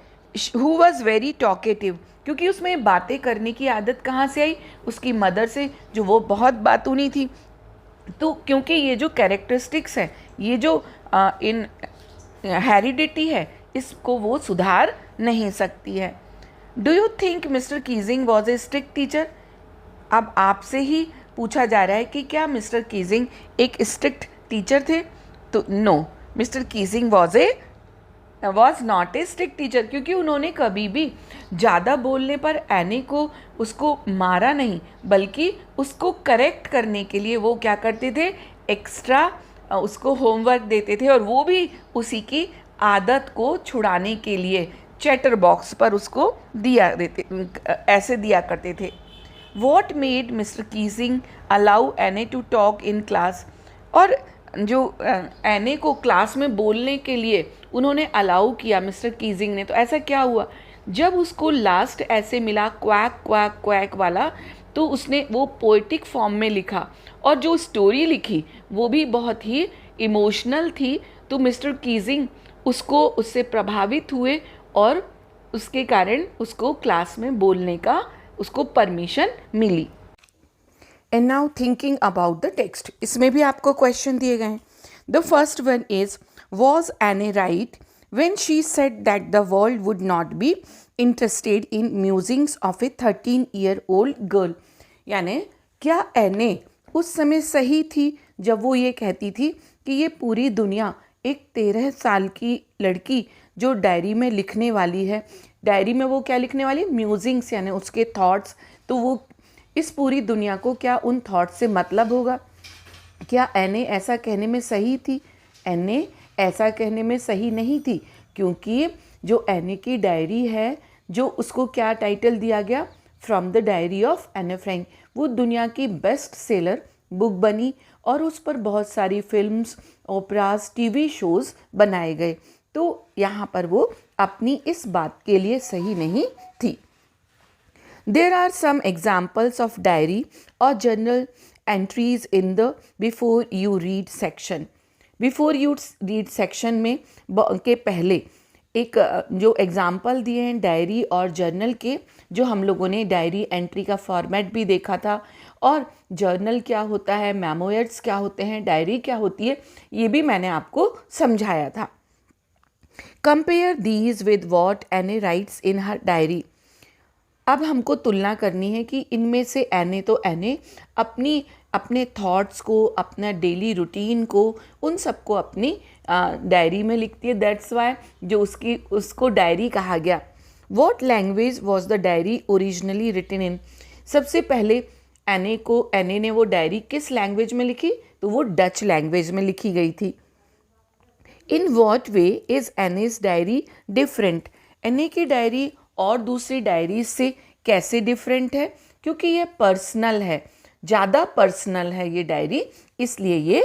who was very talkative, क्योंकि उसमें बातें करने की आदत कहाँ से आई? उसकी मदर से, जो वो बहुत बातूनी थी। तो क्योंकि ये जो कैरेक्टरिस्टिक्स है, ये जो इन हेरिडिटी है, इसको वो सुधार नहीं सकती है। Do you think mister Keesing was a strict teacher? अब आपसे ही पूछा जा रहा है कि क्या मिस्टर कीजिंग एक स्ट्रिक्ट टीचर थे? तो no, mister Keesing was not a strict teacher, क्योंकि उन्होंने कभी भी ज़्यादा बोलने पर एनी को उसको मारा नहीं, बल्कि उसको करेक्ट करने के लिए वो क्या करते थे? एक्स्ट्रा उसको होमवर्क देते थे, और वो भी उसी की आदत को छुड़ाने के लिए चैटर बॉक्स पर उसको ऐसे दिया करते थे। What made mister Keesing allow एने टू टॉक इन क्लास? और जो एने को क्लास में बोलने के लिए उन्होंने अलाउ किया मिस्टर कीजिंग ने, तो ऐसा क्या हुआ? जब उसको लास्ट ऐसे मिला क्वैक क्वैक क्वैक वाला, तो उसने वो पोएटिक फॉर्म में लिखा, और जो स्टोरी लिखी वो भी बहुत ही इमोशनल थी। तो मिस्टर कीजिंग उससे प्रभावित हुए, और उसके कारण उसको क्लास में बोलने का उसको परमिशन मिली। And now thinking about the text, इसमें भी आपको क्वेश्चन दिए गए हैं। The first one is, was Anne right when she said that the world would not be interested in musings of a 13-year-old girl? यानी क्या एने उस समय सही थी जब वो ये कहती थी कि ये पूरी दुनिया एक 13 साल की लड़की जो डायरी में लिखने वाली है, डायरी में वो क्या लिखने वाली? म्यूजिंग्स, यानी उसके थॉट्स। तो वो इस पूरी दुनिया को क्या उन थॉट्स से मतलब होगा? क्या एने ऐसा कहने में सही थी? एने ऐसा कहने में सही नहीं थी, क्योंकि जो एने की डायरी है, जो उसको क्या टाइटल दिया गया? फ्रॉम द डायरी ऑफ एने फ्रैंक, वो दुनिया की बेस्ट सेलर बुक बनी, और उस पर बहुत सारी फिल्म्स, ओपरास, टीवी शोज़ बनाए गए। तो यहाँ पर वो अपनी इस बात के लिए सही नहीं थी। There are some examples of diary or journal entries in the before you read section. Before you read section में के पहले एक जो एग्जाम्पल दिए हैं डायरी और जर्नल के, जो हम लोगों ने डायरी एंट्री का फॉर्मेट भी देखा था, और जर्नल क्या होता है, मेमोयर्स क्या होते हैं, डायरी क्या होती है, ये भी मैंने आपको समझाया था। कंपेयर दीज विद वॉट एने राइट्स इन हर डायरी। अब हमको तुलना करनी है कि इनमें से एने अपने थॉट्स को, अपना डेली रूटीन को, उन सबको अपनी डायरी में लिखती है। दैट्स वाई जो उसको डायरी कहा गया। What language was the diary originally written in? सबसे पहले एने ने वो डायरी किस लैंग्वेज में लिखी? तो वो डच लैंग्वेज में लिखी गई थी। In what way is acnes diary different? एने की डायरी और दूसरी डायरीज से कैसे डिफरेंट है? क्योंकि ये पर्सनल है, ज़्यादा पर्सनल है ये डायरी, इसलिए ये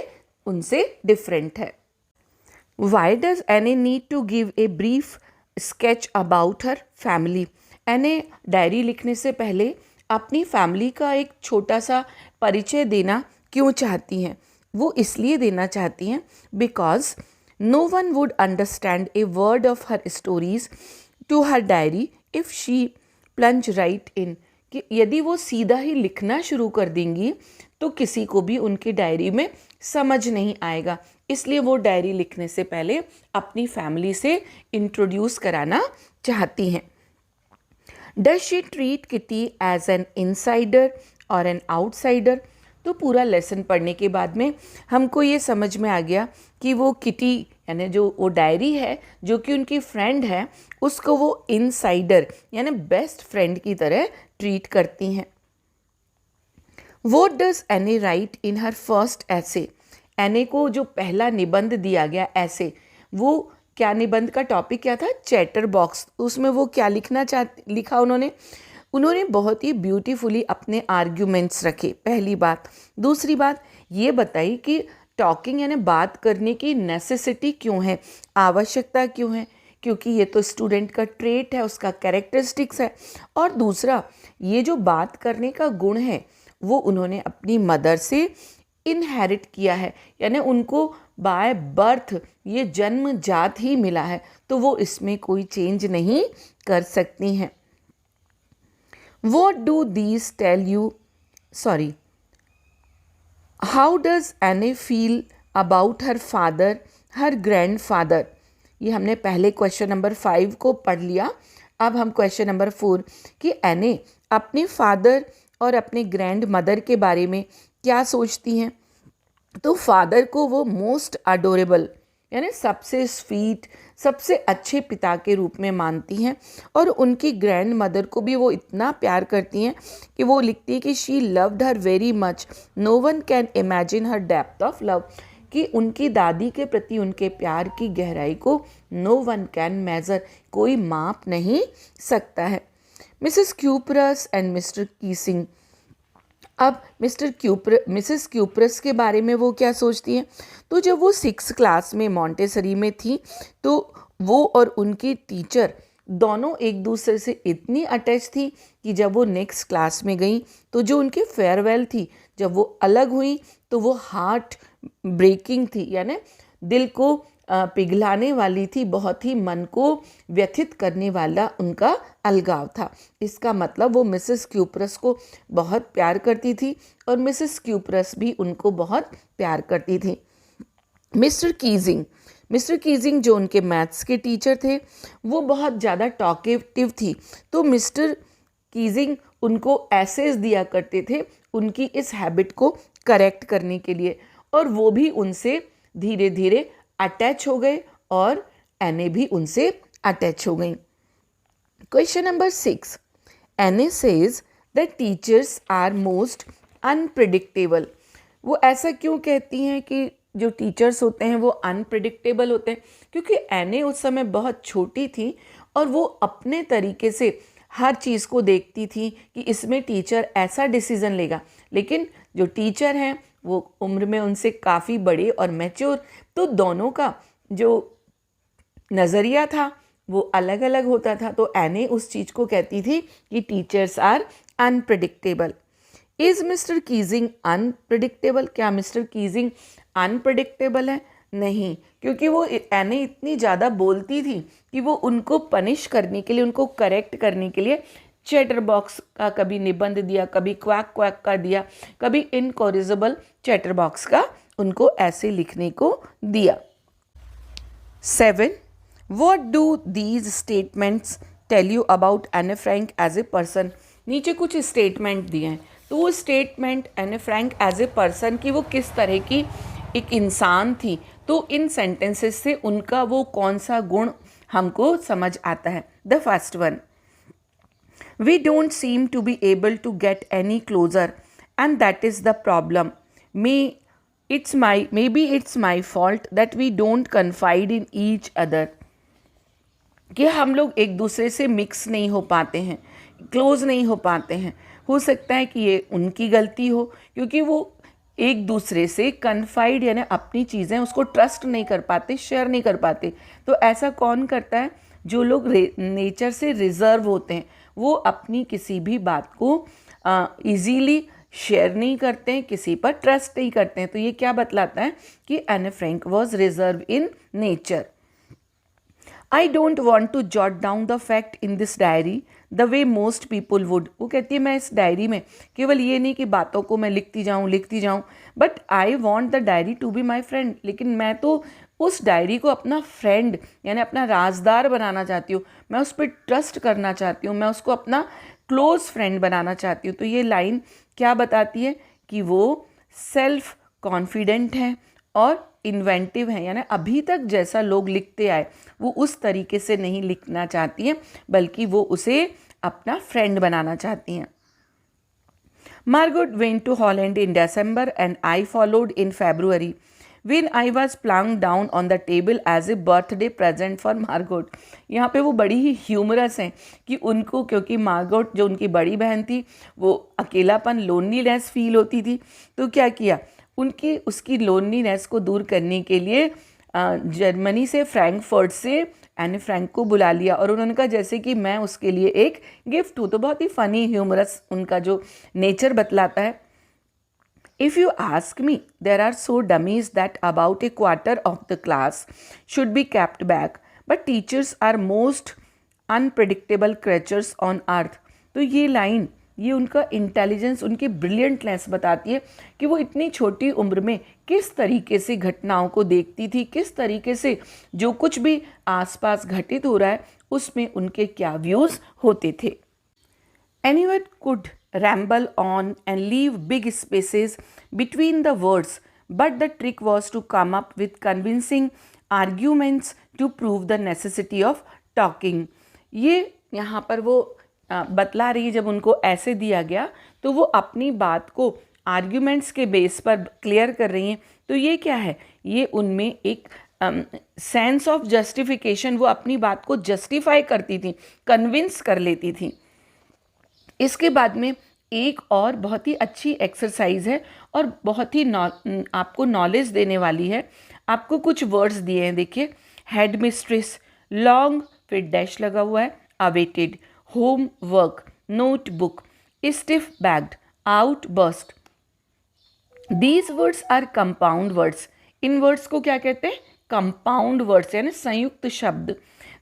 उनसे डिफरेंट है। Why does Anne need to give a brief sketch about her family? Anne diary लिखने से पहले अपनी फैमिली का एक छोटा सा परिचय देना क्यों चाहती हैं? वो इसलिए देना चाहती हैं because no one would understand a word of her stories to her diary if she plunge right in, कि यदि वो सीधा ही लिखना शुरू कर देंगी तो किसी को भी उनकी डायरी में समझ नहीं आएगा, इसलिए वो डायरी लिखने से पहले अपनी फैमिली से इंट्रोड्यूस कराना चाहती हैं। Does she treat Kitty as an insider और एन आउटसाइडर? तो पूरा लेसन पढ़ने के बाद में हमको ये समझ में आ गया कि वो किटी यानी जो वो डायरी है जो कि उनकी फ्रेंड है, उसको वो इनसाइडर यानी बेस्ट फ्रेंड की तरह ट्रीट करती हैं। What does Annie write in her first essay? एने को जो पहला निबंध दिया गया ऐसे, वो क्या निबंध का टॉपिक क्या था? Chatter box. उसमें वो क्या लिखा उन्होंने बहुत ही ब्यूटीफुली अपने आर्ग्यूमेंट्स रखे, पहली बात। दूसरी बात ये बताई कि टॉकिंग यानी बात करने की नेसेसिटी क्यों है, आवश्यकता क्यों है, क्योंकि ये तो स्टूडेंट का ट्रेट है, उसका कैरेक्टरिस्टिक्स है। और दूसरा, ये जो बात करने का गुण है वो उन्होंने अपनी मदर से इनहेरिट किया है, यानी उनको बाय बर्थ ये जन्मजात ही मिला है, तो वो इसमें कोई चेंज नहीं कर सकती हैं। What do these tell you? Sorry. How does Anne feel about her father, her grandfather? ये हमने पहले क्वेश्चन नंबर 5 को पढ़ लिया। अब हम क्वेश्चन नंबर 4 कि एने अपने फादर और अपने ग्रैंड मदर के बारे में क्या सोचती हैं। तो फादर को वो मोस्ट अडोरेबल यानी सबसे स्वीट, सबसे अच्छे पिता के रूप में मानती हैं, और उनकी ग्रैंड मदर को भी वो इतना प्यार करती हैं कि वो लिखती है कि she loved her very much, no one can imagine her depth of love, कि उनकी दादी के प्रति उनके प्यार की गहराई को नो वन कैन मेजर, कोई माप नहीं सकता है। Mrs Kuipers and Mr Keesing. अब मिसेस क्यूपरस के बारे में वो क्या सोचती हैं? तो जब वो 6th क्लास में मॉन्टेसरी में थी तो वो और उनकी टीचर दोनों एक दूसरे से इतनी अटैच थी कि जब वो नेक्स्ट क्लास में गई तो जो उनकी फेयरवेल थी, जब वो अलग हुई तो वो हार्ट ब्रेकिंग थी, यानी दिल को पिघलाने वाली थी, बहुत ही मन को व्यथित करने वाला उनका अलगाव था। इसका मतलब वो मिसेस क्यूपरस को बहुत प्यार करती थी और मिसेस क्यूपरस भी उनको बहुत प्यार करती थी। मिस्टर कीजिंग जो उनके मैथ्स के टीचर थे, वो बहुत ज़्यादा टॉकेटिव थी, तो मिस्टर कीजिंग उनको एसेज दिया करते थे उनकी इस हैबिट को करेक्ट करने के लिए, और वो भी उनसे धीरे धीरे अटैच हो गए और एने भी उनसे अटैच हो गई। Question number 6, Anne says that teachers are most unpredictable. वो ऐसा क्यों कहती हैं कि जो टीचर्स होते हैं वो अनप्रिडिक्टेबल होते हैं? क्योंकि एने उस समय बहुत छोटी थी और वो अपने तरीके से हर चीज़ को देखती थी कि इसमें टीचर ऐसा डिसीज़न लेगा, लेकिन जो टीचर हैं वो उम्र में उनसे काफ़ी बड़े और मैच्योर, तो दोनों का जो नज़रिया था वो अलग अलग होता था। तो एने उस चीज़ को कहती थी कि teachers are unpredictable. Is mister Keesing unpredictable? क्या मिस्टर कीजिंग अनप्रिडिक्टेबल है? नहीं, क्योंकि वो एने इतनी ज़्यादा बोलती थी कि वो उनको पनिश करने के लिए, उनको करेक्ट करने के लिए चैटर बॉक्स का कभी निबंध दिया, कभी क्वैक क्वैक का दिया, कभी इनकॉरिजेबल चैटर बॉक्स का उनको ऐसे लिखने को दिया। 7, what do these statements tell you about Anne Frank as a person? नीचे कुछ स्टेटमेंट दिए हैं, तो वो स्टेटमेंट एने फ्रैंक एज ए पर्सन की वो किस तरह की एक इंसान थी, तो इन सेंटेंसेस से उनका वो कौन सा गुण हमको समझ आता है। The first one, we don't seem to be able to get any closer and that is the problem. Maybe it's my fault that we don't confide in each other. कि हम लोग एक दूसरे से मिक्स नहीं हो पाते हैं, क्लोज नहीं हो पाते हैं। हो सकता है कि ये उनकी गलती हो, क्योंकि वो एक दूसरे से कन्फाइड यानी अपनी चीज़ें उसको ट्रस्ट नहीं कर पाते, शेयर नहीं कर पाते। तो ऐसा कौन करता है? जो लोग नेचर से रिजर्व होते हैं, वो अपनी किसी भी बात को इजीली शेयर नहीं करते हैं, किसी पर ट्रस्ट नहीं करते हैं। तो ये क्या बतलाता है कि एने Frank was reserve in nature. I don't want to jot down the fact in this diary the way most people would. वो कहती है मैं इस डायरी में केवल ये नहीं कि बातों को मैं लिखती जाऊँ, but I want the diary to be my friend. लेकिन मैं तो उस डायरी को अपना फ्रेंड यानी अपना राजदार बनाना चाहती हूँ, मैं उस पर ट्रस्ट करना चाहती हूँ, मैं उसको अपना क्लोज फ्रेंड बनाना चाहती हूँ। तो ये लाइन क्या बताती है कि वो सेल्फ कॉन्फिडेंट हैं और इन्वेंटिव हैं, यानी अभी तक जैसा लोग लिखते आए वो उस तरीके से नहीं लिखना चाहती हैं, बल्कि वो उसे अपना फ्रेंड बनाना चाहती हैं। Margot went to Holland in December and I followed in February when I was plunked down on the table as a birthday present for Margot। यहाँ पे वो बड़ी ही ह्यूमरस हैं कि उनको, क्योंकि मार्गोट जो उनकी बड़ी बहन थी वो अकेलापन लोनलीनेस फील होती थी, तो क्या किया उसकी लोनलीनेस को दूर करने के लिए जर्मनी से फ्रैंकफर्ट से एनी फ्रैंक को बुला लिया और उन्होंने कहा जैसे कि मैं उसके लिए एक गिफ्ट हूँ। तो बहुत ही फनी ह्यूमरस उनका जो नेचर बतलाता है। If you ask me, there are so dummies that about a quarter of the class should be kept back, but teachers are most unpredictable creatures on earth। तो ये लाइन, ये उनका इंटेलिजेंस, उनकी ब्रिलियंटनेस बताती है कि वो इतनी छोटी उम्र में किस तरीके से घटनाओं को देखती थी, किस तरीके से जो कुछ भी आसपास घटित हो रहा है उसमें उनके क्या व्यूज़ होते थे। Anyone could ramble on and leave big spaces between the words, but the trick was to come up with convincing arguments to prove the necessity of talking। ये यहाँ पर वो बतला रही है, जब उनको ऐसे दिया गया तो वो अपनी बात को आर्ग्यूमेंट्स के बेस पर क्लियर कर रही हैं। तो ये क्या है, ये उनमें एक सेंस ऑफ जस्टिफिकेशन, वो अपनी बात को जस्टिफाई करती थी, कन्विंस कर लेती थी। इसके बाद में एक और बहुत ही अच्छी एक्सरसाइज है और बहुत ही आपको नॉलेज देने वाली है। आपको कुछ वर्ड्स दिए हैं, देखिए, हेड मिस्ट्रेस, लॉन्ग, फिर डैश लगा हुआ है, awaited, home work, notebook, stiff bagged, out burst. These words are compound words. इन वर्ड्स को क्या कहते हैं, कंपाउंड वर्ड्स, यानी संयुक्त शब्द।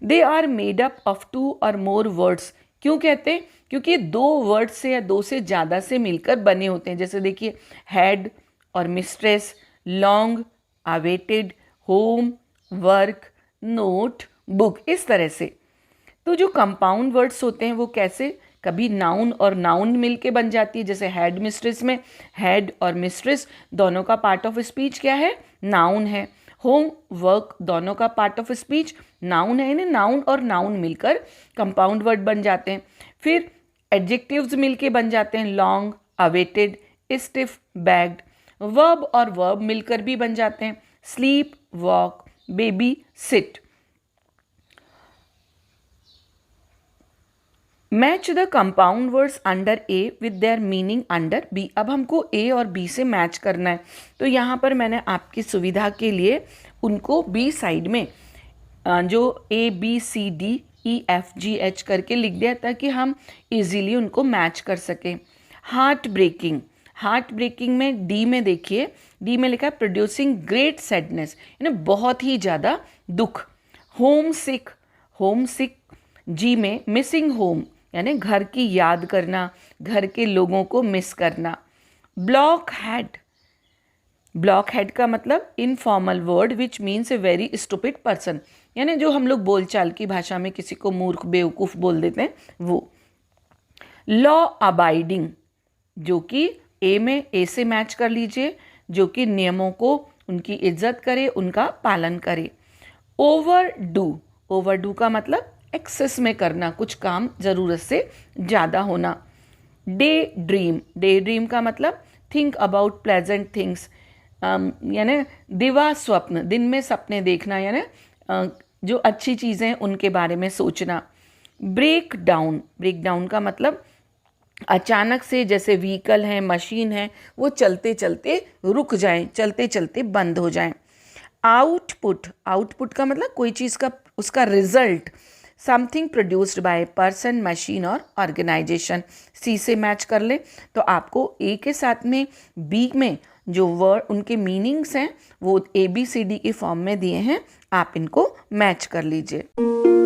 They are made up of 2 और मोर वर्ड्स। क्यों कहते हैं, क्योंकि 2 वर्ड से या 2 से ज़्यादा से मिलकर बने होते हैं। जैसे देखिए, हेड और mistress, long, awaited, home, work, note, book, इस तरह से। तो जो कंपाउंड वर्ड्स होते हैं वो कैसे, कभी नाउन और नाउन मिलके बन जाती है। जैसे हेड मिस्ट्रेस में हेड और मिस्ट्रेस दोनों का पार्ट ऑफ स्पीच क्या है, नाउन है। होम वर्क दोनों का पार्ट ऑफ स्पीच नाउन है, यानी नाउन और नाउन मिलकर कंपाउंड वर्ड बन जाते हैं। फिर एडजेक्टिव्स मिलके बन जाते हैं, long, awaited, stiff, bagged. Verb और वर्ब मिलकर भी बन जाते हैं, sleep, walk, baby, sit. Match the compound words under A with their meaning under B. अब हमको ए और बी से मैच करना है, तो यहाँ पर मैंने आपकी सुविधा के लिए उनको बी साइड में जो A B C D E F G H करके लिख दिया ताकि हम इजीली उनको मैच कर सकें। हार्ट ब्रेकिंग, हार्ट ब्रेकिंग में डी में देखिए, डी में लिखा है प्रोड्यूसिंग ग्रेट सैडनेस, यानी बहुत ही ज़्यादा दुख। होम सिक, होम सिक जी में मिसिंग होम, यानी घर की याद करना, घर के लोगों को मिस करना। ब्लॉक हेड, ब्लॉक हेड का मतलब informal word which means a very stupid person, यानी जो हम लोग बोलचाल की भाषा में किसी को मूर्ख, बेवकूफ़ बोल देते हैं वो। लॉ अबाइडिंग, जो कि ए में ए से मैच कर लीजिए, जो कि नियमों को, उनकी इज्जत करे, उनका पालन करे। ओवरडू, ओवरडू का मतलब एक्सेस में करना, कुछ काम ज़रूरत से ज़्यादा होना। डे ड्रीम, डे ड्रीम का मतलब थिंक अबाउट प्लेजेंट थिंग्स, यानी दिवा स्वप्न, दिन में सपने देखना, यानी जो अच्छी चीज़ें उनके बारे में सोचना। ब्रेक डाउन, ब्रेक डाउन का मतलब अचानक से, जैसे व्हीकल है, मशीन है, वो चलते चलते रुक जाएं, चलते चलते बंद हो जाएं। आउटपुट, आउटपुट का मतलब कोई चीज़ का उसका result, something produced by person, machine और ऑर्गेनाइजेशन। सी से मैच कर ले तो आपको ए के साथ में बी में जो वर्ड उनके मीनिंग्स हैं वो ए बी सी डी के फॉर्म में दिए हैं, आप इनको मैच कर लीजिए।